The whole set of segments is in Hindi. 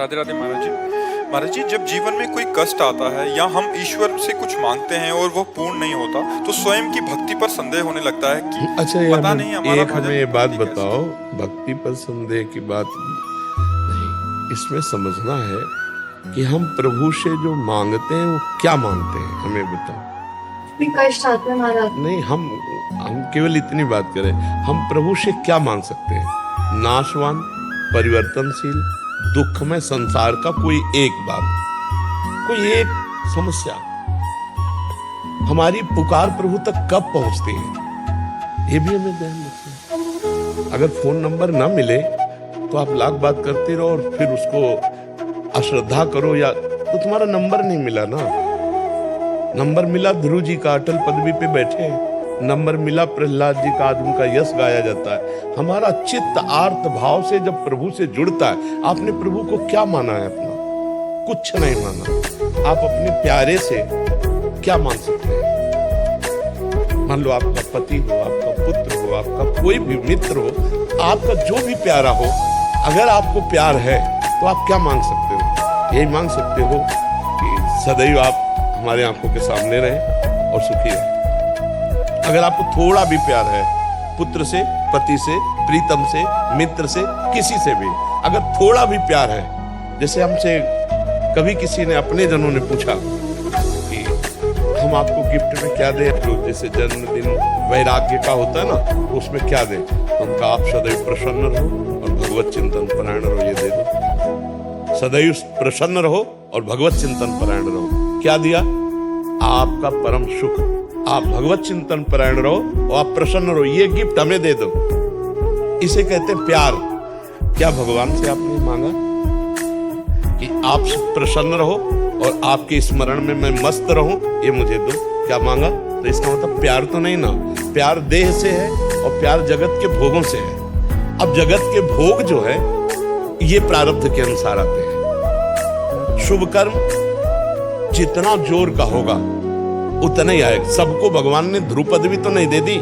राधे राधे महाराज जी। महाराज जी, जब जीवन में कोई कष्ट आता है या हम ईश्वर से कुछ मांगते हैं और वो पूर्ण नहीं होता तो स्वयं की भक्ति पर संदेह होने लगता है कि अच्छा, पता नहीं हमारा एक हमें ये भजन बात भक्ति कैसे बताओ, भक्ति पर संदेह की बात नहीं, इसमें समझना है कि हम प्रभु से जो मांगते हैं वो क्या मांगते हैं, हमें बताओ। कष्ट आते हैं महाराज। नहीं, हम केवल इतनी बात करें, हम प्रभु से क्या मांग सकते हैं? नाशवान, परिवर्तनशील, दुखमय संसार का कोई एक बात, कोई एक समस्या, हमारी पुकार प्रभु तक कब पहुंचती है, ये भी हमें ध्यान रखना है। अगर फोन नंबर ना मिले तो आप लाख बात करते रहो और फिर उसको अश्रद्धा करो, या तो तुम्हारा नंबर नहीं मिला ना। नंबर मिला ध्रुव जी का, अटल पदवी पे बैठे हैं। नंबर मिला प्रहलाद जी का, आज उनका यश गाया जाता है। हमारा चित्त आर्त भाव से जब प्रभु से जुड़ता है, आपने प्रभु को क्या माना है अपना? कुछ नहीं माना। आप अपने प्यारे से क्या मान सकते हैं? मान लो आपका पति हो, आपका पुत्र हो, आपका कोई भी मित्र हो, आपका जो भी प्यारा हो, अगर आपको प्यार है तो आप क्या मांग सकते हो? यही मांग सकते हो कि सदैव आप हमारे आंखों के सामने रहें और सुखी रहें। अगर आपको थोड़ा भी प्यार है, पुत्र से, पति से, प्रीतम से, मित्र से, किसी से भी अगर थोड़ा भी प्यार है, जैसे हमसे कभी किसी ने, अपने जनों ने पूछा कि हम आपको गिफ्ट में क्या दें, तो जैसे जन्मदिन वैराग्य का होता है ना, तो उसमें क्या दें, तो उनका आप सदैव प्रसन्न रहो और भगवत चिंतन परायण रहो, ये दे दो। सदैव प्रसन्न रहो और भगवत चिंतन परायण रहो। क्या दिया? आपका परम सुख। आप भगवत चिंतन परायण रहो और आप प्रसन्न रहो, ये गिफ्ट हमें दे दो। इसे कहते हैं प्यार। क्या भगवान से आपने मांगा कि आप प्रसन्न रहो और आपके स्मरण में मैं मस्त रहूं, ये मुझे दो? क्या मांगा? तो इसका मतलब प्यार तो नहीं ना। प्यार देह से है और प्यार जगत के भोगों से है। अब जगत के भोग जो है ये प्रारब्ध के अनुसार आते हैं। शुभ कर्म जितना जोर का होगा उतना ही आएगा। सबको भगवान ने ध्रुव पदवी तो नहीं दे दी।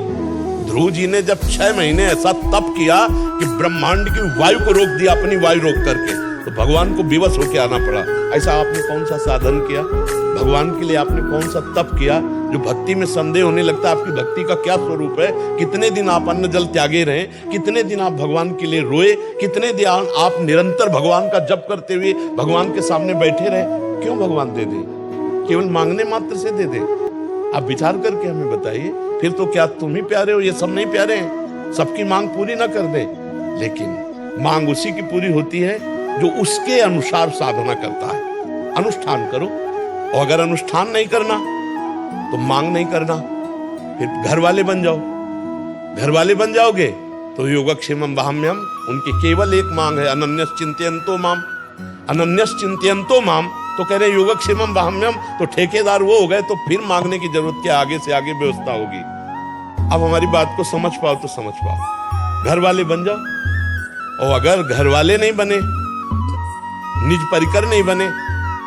ध्रुव जी ने जब 6 महीने ऐसा तप किया कि ब्रह्मांड की वायु को रोक दिया, अपनी वायु रोक करके, तो भगवान को विवश होकर आना पड़ा। ऐसा आपने कौन सा साधन किया भगवान के लिए? आपने कौन सा तप किया? जो भक्ति में संदेह होने लगता है आपकी भक्ति का क्या स्वरूप है। कितने दिन आप अन्न जल त्यागे रहे, कितने दिन आप भगवान के लिए रोए, कितने दिन आप निरंतर भगवान का जप करते हुए भगवान के सामने बैठे रहे। क्यों भगवान दे दे? केवल मांगने मात्र से दे दे? आप विचार करके हमें बताइए। फिर तो क्या तुम ही प्यारे हो, ये सब नहीं प्यारे हैं? सबकी मांग पूरी ना कर दे, लेकिन मांग उसी की पूरी होती है जो उसके अनुसार साधना करता है। अनुष्ठान करो, और अगर अनुष्ठान नहीं करना तो मांग नहीं करना। फिर घर वाले बन जाओ। घर वाले बन जाओगे तो योगक्षेमम वहाम्यम, उनकी केवल एक मांग है, अनन्यस चिंतयन्तो माम। अनन्यस चिंतयन्तो माम तो कह रहे योगक्षेमम वहाम्यम, तो ठेकेदार वो हो गए, तो फिर मांगने की जरूरत क्या? आगे से आगे व्यवस्था होगी। अब हमारी बात को समझ पाओ तो समझ पाओ। घर वाले बन जाओ, और अगर घर वाले नहीं बने, निज परिकर नहीं बने,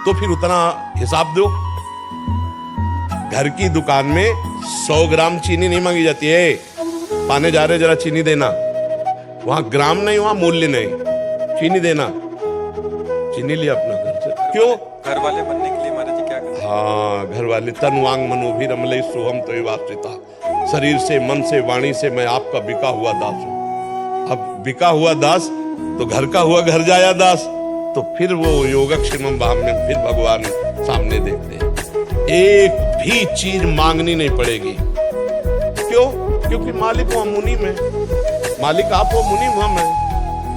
तो फिर उतना हिसाब दो। घर की दुकान में 100 ग्राम चीनी नहीं मांगी जाती है। पाने जा रहे जरा चीनी देना, वहां ग्राम नहीं, वहां मूल्य नहीं, चीनी देना। चीनी लिया अपना घर से। क्यों? घर वाले बनने के लिए महाराज जी क्या करें? हाँ, घर वाले तन वांग मनोभिरमले सोहम तो वास्ता, शरीर से, मन से, वाणी से मैं आपका बिका हुआ दास हूं। अब बिका हुआ दास तो घर का हुआ घर जाया दास, तो फिर वो योगक्षेमम वहाम्यम, फिर भगवान सामने देखते हैं। एक भी चीज मांगनी नहीं पड़ेगी। क्यों? क्योंकि मालिक वहां मुनि में, मालिक आप हो, मुनि हम है।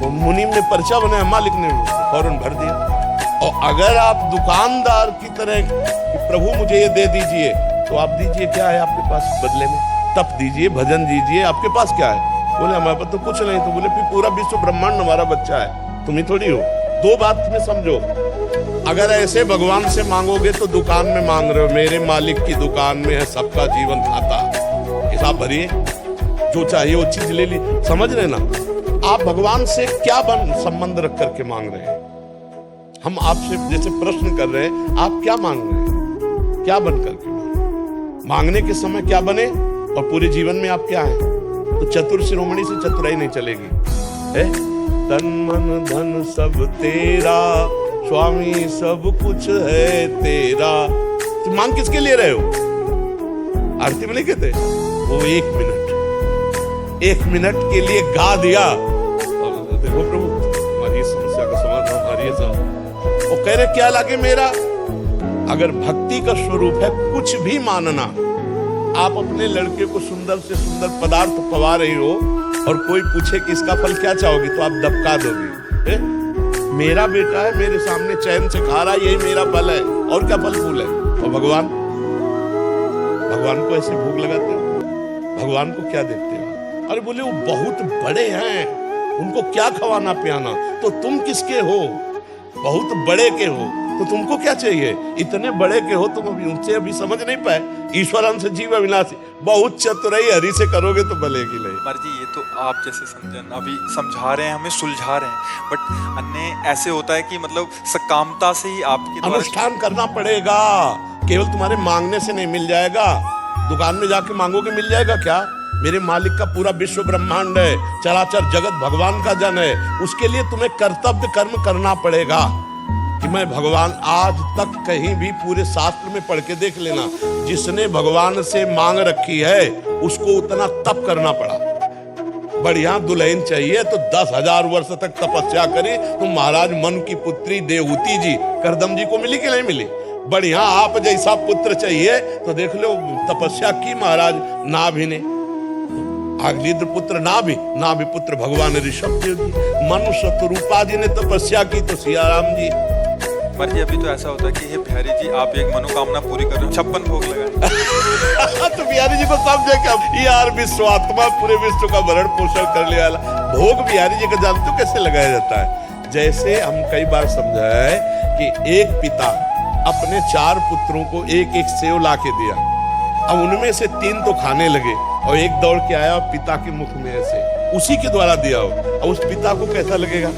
वो मुनि में पर्चा बनाया, मालिक ने फौरन भर दिया। और अगर आप दुकानदार की तरह कि प्रभु मुझे ये दे दीजिए, तो आप दीजिए। क्या है आपके पास बदले में? तप दीजिए, भजन दीजिए, आपके पास क्या है? बोले हमारे पास तो कुछ नहीं। तो बोले फिर पूरा विश्व ब्रह्मांड हमारा बच्चा है, तुम ही थोड़ी हो। दो बात में समझो, अगर ऐसे भगवान से मांगोगे तो दुकान में मांग रहे हो। मेरे मालिक की दुकान में है सबका जीवन खाता, हिसाब भरिए, जो चाहिए वो चीज ले ली। समझ रहे ना? आप भगवान से क्या संबंध रख करके मांग रहे हैं? हम आपसे जैसे प्रश्न कर रहे हैं, आप क्या मांग रहे हैं? क्या बन करके मांगने के समय क्या बने, और पूरे जीवन में आप क्या हैं? तो चतुर शिरोमणि से चतुराई नहीं चलेगी। है तन मन धन सब तेरा, स्वामी सब कुछ है तेरा। तुम मांग किसके लिए रहे हो? आरती में नहीं कहते वो 1 मिनट के लिए गा दिया। और देखो प्रभु हमारी समस्या का समाधान हमारी साहब। वो कह रहे क्या लागे मेरा? अगर भक्ति का स्वरूप है कुछ भी मानना। आप अपने लड़के को सुंदर से सुंदर पदार्थ पवा रही हो और कोई पूछे कि इसका फल क्या चाहोगी तो आप दबका दोगे। मेरा बेटा है मेरे सामने चैन से खा रहा, यही मेरा फल है, और क्या फल फूल है? और भगवान को ऐसे भूख लगाते हो? भगवान को क्या देते हो? अरे बोले वो बहुत बड़े हैं, उनको क्या खवाना पियाना? तो तुम किसके हो? बहुत बड़े के हो तो तुमको क्या चाहिए? इतने बड़े के हो तुम उनसे अभी समझ नहीं पाए। ईश्वरन से जीव अविनाशी, बहुत चतुराई हरि से करोगे तो भलेगी नहीं। कुमार जी ये तो आप जैसे समझन अभी समझा रहे हैं, हमें सुलझा रहे हैं, बट अन्य ऐसे होता है कि मतलब सकामता से ही आपके द्वारा अनुष्ठान करना पड़ेगा। केवल तुम्हारे मांगने से नहीं मिल जाएगा। दुकान में जाके मांगोगे मिल जाएगा क्या? मेरे मालिक का पूरा विश्व ब्रह्मांड है, चराचर जगत भगवान का जन है। उसके लिए तुम्हें कर्तव्य कर्म करना पड़ेगा कि मैं भगवान, आज तक कहीं भी पूरे शास्त्र में पढ़ के देख लेना, जिसने भगवान से मांग रखी है उसको उतना तप करना पड़ा। बढ़िया दुल्हन चाहिए तो 10,000 वर्ष तक तपस्या करी तो महाराज मन की पुत्री देवहूति जी करदम जी को मिली कि नहीं मिली? बढ़िया आप जैसा पुत्र चाहिए तो देख लो तपस्या की महाराज नाभि ने, आगलिद्र पुत्र नाभि पुत्र भगवान ऋषभ देव जी, मनुष्य स्वरूपा जी ने तपस्या की तो सियाराम जी। कुमार जी अभी तो ऐसा होता है कि हे बिहारी जी आप एक मनोकामना पूरी कर रहे हो, 56 भोग लगाए। तो बिहारी जी को समझे क्या यार, विश्वात्मा पूरे विश्व का भरण पोषण कर लिया। भोग बिहारी जी का जानते हो कैसे लगाया जाता है? जैसे हम कई बार समझाए कि एक पिता अपने 4 पुत्रों को एक एक सेव ला के दिया। अब उनमें से 3 तो खाने लगे और एक दौड़ के आया पिता के मुख में ऐसे उसी के द्वारा दिया हो। और उस पिता को कैसा लगेगा?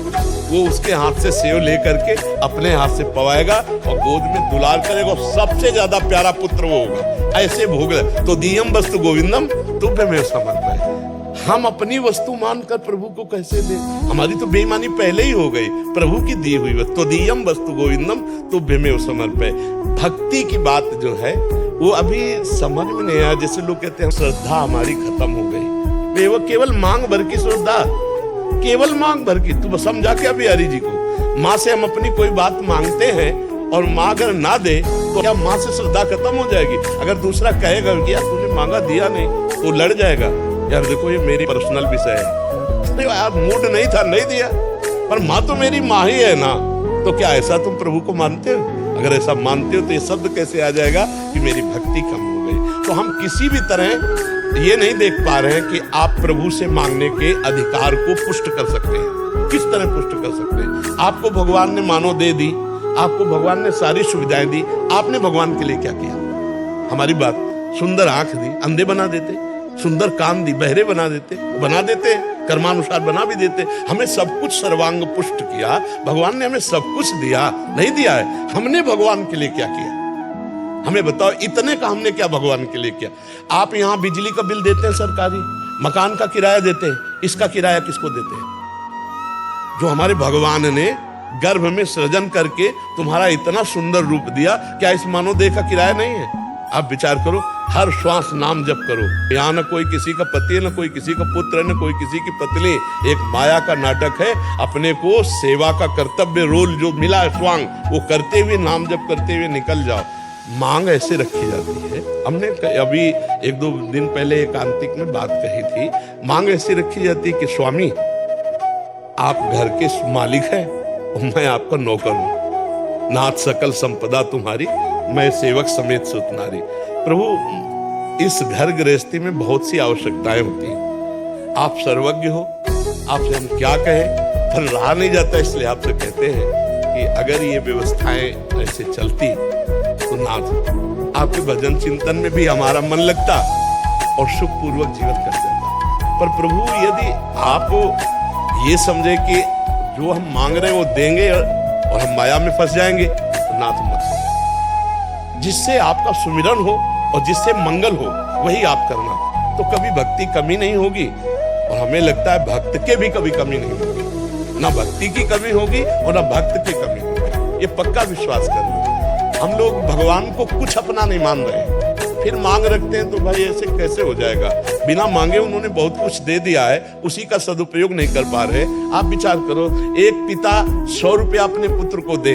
वो उसके हाथ से सेव लेकर के अपने हाथ से पवाएगा और गोद में दुलार करेगा और सबसे ज्यादा प्यारा पुत्र वो होगा। ऐसे भोग तो दियम वस्तु गोविंदम तुभ्यमेव समर्पयामि। हम अपनी वस्तु मानकर प्रभु को कैसे दे? हमारी तो बेईमानी पहले ही हो गई। प्रभु की दी हुई वस्तु, दियम वस्तु गोविंदम तुभ्यमेव समर्पयामि। भक्ति की बात जो है वो अभी समझ में नहीं आया। जैसे लोग कहते हैं श्रद्धा हमारी खत्म हो गई। वो केवल मांग भर की श्रद्धा, केवल मांग भर की। तू समझा क्या बिहारी जी को? माँ से हम अपनी कोई बात मांगते हैं और माँ अगर ना दे तो क्या माँ से श्रद्धा खत्म हो जाएगी? अगर दूसरा कहेगा कि यार तूने मांगा दिया नहीं तो लड़ जाएगा, यार देखो ये मेरी पर्सनल विषय है, यार मूड नहीं था नहीं दिया, पर माँ तो मेरी माँ ही है ना। तो क्या ऐसा तुम प्रभु को मानते हो? अगर ऐसा मानते हो तो ये शब्द कैसे आ जाएगा कि मेरी भक्ति कम हो गई? तो हम किसी भी तरह ये नहीं देख पा रहे हैं कि आप प्रभु से मांगने के अधिकार को पुष्ट कर सकते हैं। किस तरह पुष्ट कर सकते हैं? आपको भगवान ने मानो दे दी, आपको भगवान ने सारी सुविधाएं दी, आपने भगवान के लिए क्या किया? हमारी बात, सुंदर आंख दी, अंधे बना देते, सुंदर कान दी, बहरे बना देते, कर्मानुसार बना भी देते। हमें सब कुछ सर्वांग पुष्ट किया, भगवान ने हमें सब कुछ दिया, नहीं दिया है? हमने भगवान के लिए क्या किया? हमें बताओ, इतने का हमने क्या भगवान के लिए किया? आप यहाँ बिजली का बिल देते हैं सरकारी, मकान का किराया देते हैं, इसका किराया किसको देते हैं? जो हमारे भगवान ने गर्भ में सृजन करके तुम्हारा इतना सुंदर रूप दिया, क्या इस मानव देह का किराया नहीं है? आप विचार करो, हर श्वास नाम जप करो। यहाँ न कोई किसी का पति है, न कोई किसी का पुत्र है, न कोई किसी की पत्नी। एक माया का नाटक है। अपने को सेवा का कर्तव्य रोल जो मिला है स्वांग, वो करते हुए नाम जप करते हुए निकल जाओ। मांग ऐसे रखी जाती है। हमने अभी 1-2 दिन पहले एकांतिक में बात कही थी। मांग ऐसी रखी जाती है कि स्वामी आप घर के मालिक हैं और मैं आपका नौकर हूं। नाथ सकल संपदा तुम्हारी, मैं सेवक समेत सुत नारी। प्रभु इस घर गृहस्थी में बहुत सी आवश्यकताएं होती हैं। आप सर्वज्ञ हो, आपसे हम क्या कहें, पर रहा नहीं जाता, इसलिए आपसे कहते हैं कि अगर ये व्यवस्थाएं ऐसे चलती तो नाथ आपके भजन चिंतन में भी हमारा मन लगता और सुखपूर्वक जीवन कर जाता। पर प्रभु यदि आप ये समझे कि जो हम मांग रहे हैं वो देंगे और हम माया में फंस जाएंगे, तो नाथ मत। जिससे आपका सुमिरन हो और जिससे मंगल हो वही आप करना, तो कभी भक्ति कमी नहीं होगी। और हमें लगता है भक्त के भी कभी कमी नहीं होगी, ना भक्ति की कमी होगी और ना भक्त की कमी होगी। ये पक्का विश्वास कर लो। हम लोग भगवान को कुछ अपना नहीं मान रहे, फिर मांग रखते हैं, तो भाई ऐसे कैसे हो जाएगा। बिना मांगे उन्होंने बहुत कुछ दे दिया है, उसी का सदुपयोग नहीं कर पा रहे। आप विचार करो, एक पिता 100 रुपया अपने पुत्र को दे,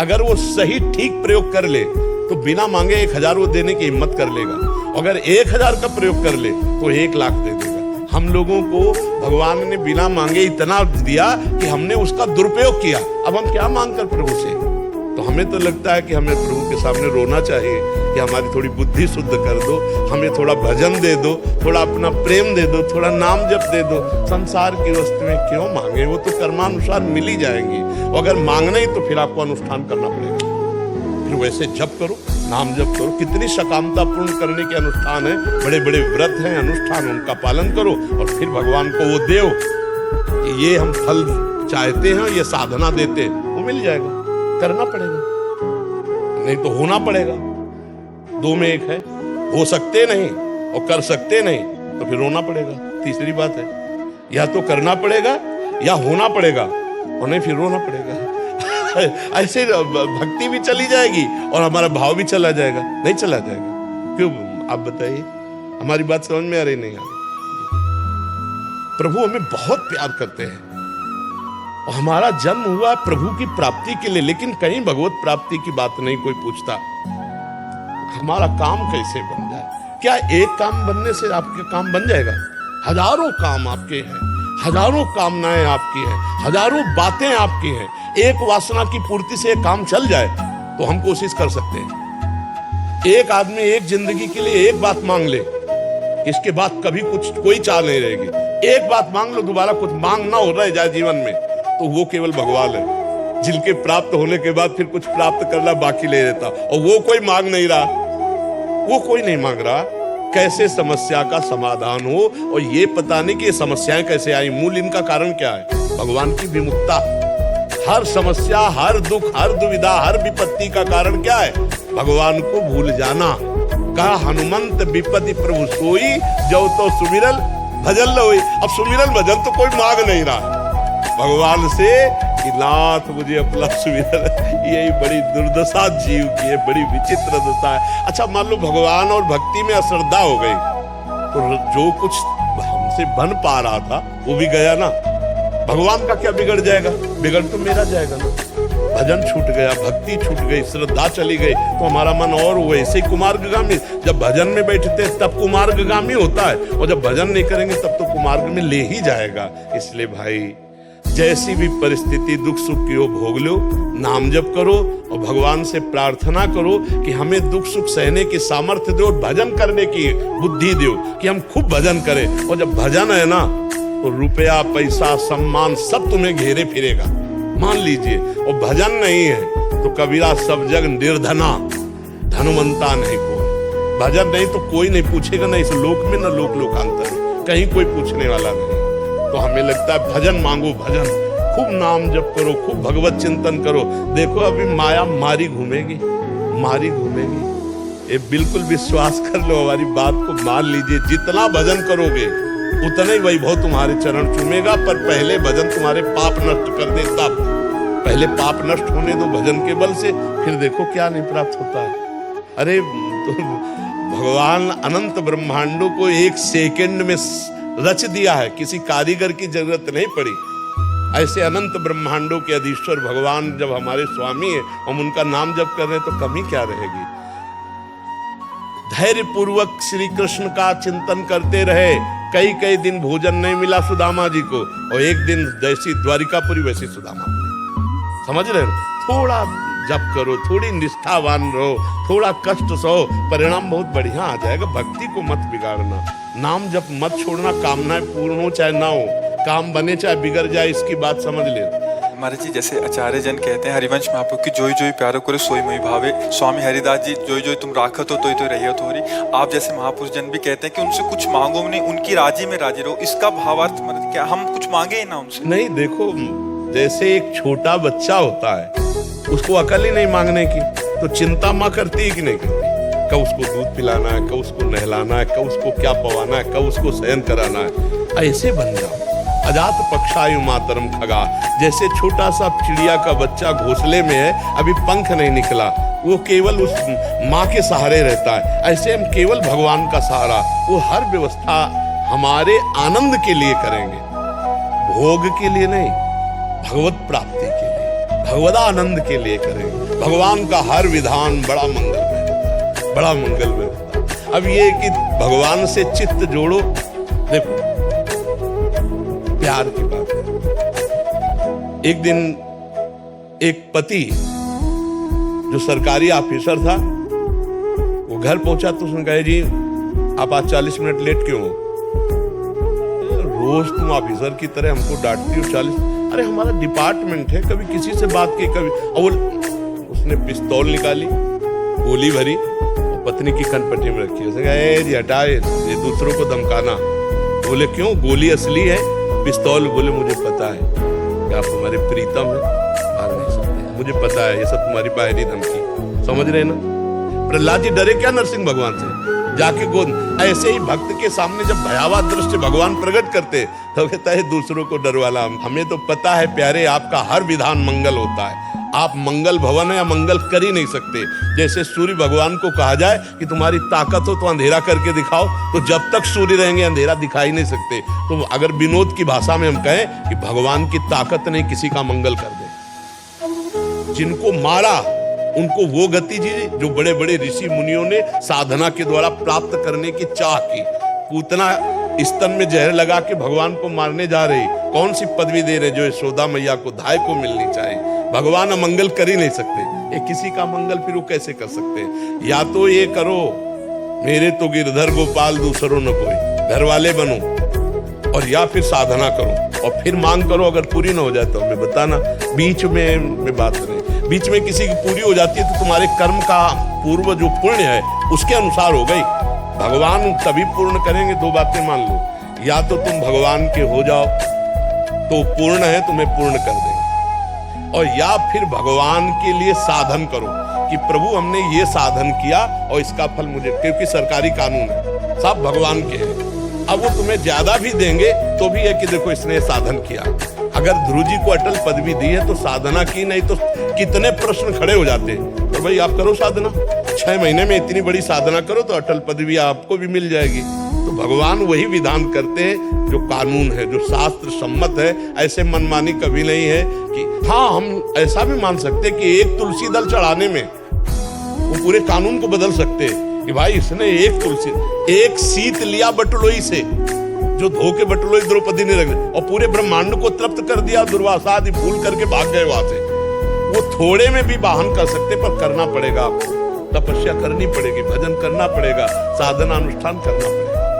अगर वो सही ठीक प्रयोग कर ले तो बिना मांगे 1000 वो देने की हिम्मत कर लेगा। अगर 1000 का प्रयोग कर ले तो 1 लाख दे देगा। हम लोगों को भगवान ने बिना मांगे इतना दिया कि हमने उसका दुरुपयोग किया। अब हम क्या मांग कर प्रभु से? तो हमें तो लगता है कि हमें प्रभु के सामने रोना चाहिए कि हमारी थोड़ी बुद्धि शुद्ध कर दो, हमें थोड़ा भजन दे दो, थोड़ा अपना प्रेम दे दो, थोड़ा नाम जप दे दो। संसार की वस्तु में क्यों मांगे, वो तो कर्मानुसार मिल ही जाएंगी। अगर मांगना ही तो फिर आपको अनुष्ठान करना पड़ेगा, फिर वैसे जप करो, नाम जप करो। कितनी सकामता पूर्ण करने के अनुष्ठान है, बड़े बड़े व्रत हैं, अनुष्ठान, उनका पालन करो और फिर भगवान को वो देओ कि ये हम फल चाहते हैं, ये साधना देते हैं, वो मिल जाएगा। करना पड़ेगा, नहीं तो होना पड़ेगा। 2 में 1 है, हो सकते नहीं और कर सकते नहीं, तो फिर रोना पड़ेगा। तीसरी बात है, या तो करना पड़ेगा या होना पड़ेगा, और नहीं फिर रोना पड़ेगा। ऐसे भक्ति भी चली जाएगी और हमारा भाव भी चला जाएगा। नहीं चला जाएगा, क्यों आप बताइए? हमारी बात समझ में आ रही नहीं आ रही? प्रभु हमें बहुत प्यार करते हैं और हमारा जन्म हुआ प्रभु की प्राप्ति के लिए, लेकिन कहीं भगवत प्राप्ति की बात नहीं कोई पूछता। हमारा काम कैसे बन जाए? क्या एक काम बनने से आपके काम बन जाएगा? हजारों काम आपके हैं, हजारों कामनाएं आपकी हैं, हजारों बातें आपकी हैं। एक वासना की पूर्ति से एक काम चल जाए तो हम कोशिश कर सकते हैं। एक आदमी एक जिंदगी के लिए एक बात मांग ले, इसके बाद कभी कुछ कोई चाल नहीं रहेगी। एक बात मांग लो, दोबारा कुछ मांग ना हो रहा है जाए जीवन में, तो वो केवल भगवान है, जिनके प्राप्त होने के बाद फिर कुछ प्राप्त करना बाकी ले रहता, और वो कोई मांग नहीं रहा, वो कोई नहीं मांग रहा। कैसे समस्या का समाधान हो, और ये पता नहीं कि ये समस्याएं कैसे आई, मूल इनका कारण क्या है? भगवान की विमुखता। हर समस्या, हर दुख, हर दुविधा, हर विपत्ति का कारण क्या है? भगवान को भूल जाना। कहा हनुमंत विपत्ति प्रभु सोई, जो तो सुमिरल भजन लोई। अब सुमिरल भजन तो कोई मांग नहीं रहा भगवान से कि नाथ मुझे अपना सुमिरन। यही बड़ी दुर्दशा जीव की है, बड़ी विचित्र दशा है। अच्छा, मान लो भगवान और भक्ति में अश्रद्धा हो गई, तो जो कुछ हमसे बन पा रहा था वो भी गया ना। भगवान का क्या बिगड़ जाएगा? बिगड़ तो मेरा जाएगा ना। भजन छूट गया, भक्ति छूट गई, श्रद्धा चली गई, तो हमारा मन और वैसे ही कुमार्गगामी। जब भजन में बैठते हैं तब कुमार्गगामी होता है, और जब भजन नहीं करेंगे तब तो कुमार्ग में ले ही जाएगा। इसलिए भाई, जैसी भी परिस्थिति दुख सुख की हो भोग लो, नाम जप करो और भगवान से प्रार्थना करो कि हमें दुख सुख सहने की सामर्थ्य दो, भजन करने की बुद्धि दो कि हम खूब भजन करें। और जब भजन है ना, तो रुपया पैसा सम्मान सब तुम्हें घेरे फिरेगा, मान लीजिए। और भजन नहीं है तो कबीरा सब जग निर्धना, धनवंता नहीं कोई। भजन नहीं तो कोई नहीं पूछेगा, ना इस लोक में ना लोक लोकांतर, कहीं कोई पूछने वाला नहीं। तो हमें लगता है भजन मांगो, भजन खूब नाम जप करो, खूब भगवत चिंतन करो। देखो अभी माया मारी घूमेगी, मारी घूमेगी। ये बिल्कुल विश्वास कर लो, हमारी बात को मान लीजिए। जितना भजन करोगे उतना ही वैभव तुम्हारे चरण चूमेगा, पर पहले भजन तुम्हारे पाप नष्ट कर दे तब। पहले पाप नष्ट होने दो भजन के बल से, फिर देखो क्या नहीं प्राप्त होता है। अरे तो भगवान अनंत ब्रह्मांडों को 1 सेकंड में रच दिया है, किसी कारीगर की जरूरत नहीं पड़ी। ऐसे अनंत ब्रह्मांडों के अधीश्वर भगवान जब हमारे स्वामी है, हम उनका नाम जप कर रहे हैं, तो कमी क्या रहेगी? धैर्य पूर्वक श्री कृष्ण का चिंतन करते रहे। कई दिन भोजन नहीं मिला सुदामा जी को, और एक दिन जैसी द्वारिकापुरी वैसी सुदामापुरी। समझ रहे हैं? थोड़ा जप करो, थोड़ी निष्ठावान रहो, थोड़ा कष्ट सहो, परिणाम बहुत बढ़िया आ जाएगा। भक्ति को मत बिगाड़ना, नाम जप मत छोड़ना। कामनाएं पूर्ण हो चाहे ना हो, काम बने चाहे बिगड़ जाए, इसकी बात समझ ले। महाराज जी, जैसे आचार्य जन कहते हैं हरिवंश महाप्रभु की, जोई जोई प्यारो करे सोई मोई भावे। स्वामी हरिदास जी, जोई जोई तुम राखत हो तो रही थोड़ी। आप जैसे महापुरुष जन भी कहते हैं कि उनसे कुछ मांगो नहीं, उनकी राजी में राजी रहो। इसका भावार्थ मतलब क्या? हम कुछ मांगे ही ना उनसे? नहीं, देखो जैसे एक छोटा बच्चा होता है, उसको अकल ही नहीं मांगने की, तो चिंता माँ करती है कि नहीं करती? कब उसको दूध पिलाना है, कब उसको नहलाना है, कब उसको क्या पवाना है, कब उसको शयन कराना है। ऐसे बन जाओ। अजात पक्षायु मातरम खगा। जैसे छोटा सा चिड़िया का बच्चा घोंसले में है, अभी पंख नहीं निकला, वो केवल उस माँ के सहारे रहता है, ऐसे हम केवल भगवान का सहारा, वो हर व्यवस्था हमारे आनंद के लिए करेंगे, भोग के लिए नहीं, भगवत प्राप्ति के लिए, भगवदानंद के लिए करेंगे। भगवान का हर विधान बड़ा मंगलमय होता है, बड़ा मंगलमय होता है। अब ये कि भगवान से चित्त जोड़ो, देखो प्यार की बात है। एक दिन एक पति जो सरकारी ऑफिसर था, वो घर पहुंचा तो उसने कहा, जी आप आज 40 मिनट लेट क्यों हो? रोज तुम ऑफिसर की तरह हमको डांटती हो 40। अरे हमारा डिपार्टमेंट है, कभी किसी से बात की, कभी। और उसने पिस्तौल निकाली, गोली भरी और पत्नी की कनपट्टी में रखी। उसने कहा, ए जी हटाए, ये दूसरों को धमकाना। बोले क्यों? गोली असली है, पिस्तौल। बोले मुझे पता है कि आप हमारे प्रीतम हैं, भाग नहीं सकते, मुझे पता है, ये सब तुम्हारी बाहरी धमकी। समझ रहे ना? प्रहलाद जी डरे क्या नरसिंह भगवान से? जाके गोद। ऐसे ही भक्त के सामने जब भयावह दृश्य भगवान प्रकट करते तो कहता है दूसरों को डरवाला। हमें तो पता है प्यारे, आपका हर विधान मंगल होता है, आप मंगल भवन है या मंगल कर ही नहीं सकते। जैसे सूर्य भगवान को कहा जाए कि तुम्हारी ताकत हो तो अंधेरा करके दिखाओ, तो जब तक सूर्य रहेंगे अंधेरा दिखाई नहीं सकते। तो अगर विनोद की भाषा में हम कहें कि भगवान की ताकत नहीं किसी का मंगल कर दे। जिनको मारा उनको वो गति दी जो बड़े बड़े ऋषि मुनियों ने साधना के द्वारा प्राप्त करने की चाह की। पूतना स्तन में जहर लगा के भगवान को मारने जा रही, कौन सी पदवी दे रहे जो यशोदा मैया को धाय को मिलनी चाहिए। भगवान अमंगल कर ही नहीं सकते, ये किसी का मंगल फिर वो कैसे कर सकते हैं? या तो ये करो, मेरे तो गिरधर गोपाल दूसरों न कोई, घर वाले बनो, और या फिर साधना करो और फिर मांग करो। अगर पूरी ना हो जाए तो हमें बताना, बीच में बात नहीं। बीच में किसी की पूरी हो जाती है तो तुम्हारे कर्म का पूर्व जो पुण्य है उसके अनुसार हो गई। भगवान तभी पूर्ण करेंगे। दो बातें मान लो, या तो तुम भगवान के हो जाओ तो पूर्ण है, तुम्हें पूर्ण कर देंगे, और या फिर भगवान के लिए साधन करो कि प्रभु हमने ये साधन किया और इसका फल मुझे, क्योंकि सरकारी कानून है, सब भगवान के हैं। अब वो तुम्हें ज्यादा भी देंगे तो भी है कि देखो इसने साधन किया। अगर ध्रुव जी को अटल पदवी दी है तो साधना की, नहीं तो कितने प्रश्न खड़े हो जाते हैं। और भाई आप करो साधना, 6 महीने में इतनी बड़ी साधना करो तो अटल पदवी आपको भी मिल जाएगी। तो भगवान वही विधान करते हैं जो कानून है, जो शास्त्र सम्मत है। ऐसे मनमानी कभी नहीं है कि हाँ, हम ऐसा भी मान सकते कि एक तुलसी दल चढ़ाने में वो पूरे कानून को बदल सकते कि भाई इसने एक सीत लिया बटुलोई से, जो धो के बटुलोई द्रौपदी ने रख दी, और पूरे ब्रह्मांड को तृप्त कर दिया। दुर्वासा आदि भूल करके भाग गए वहां से। वो थोड़े में भी वाहन कर सकते, पर करना पड़ेगा आपको, तपस्या करनी पड़ेगी, भजन करना पड़ेगा, साधना अनुष्ठान करना पड़ेगा।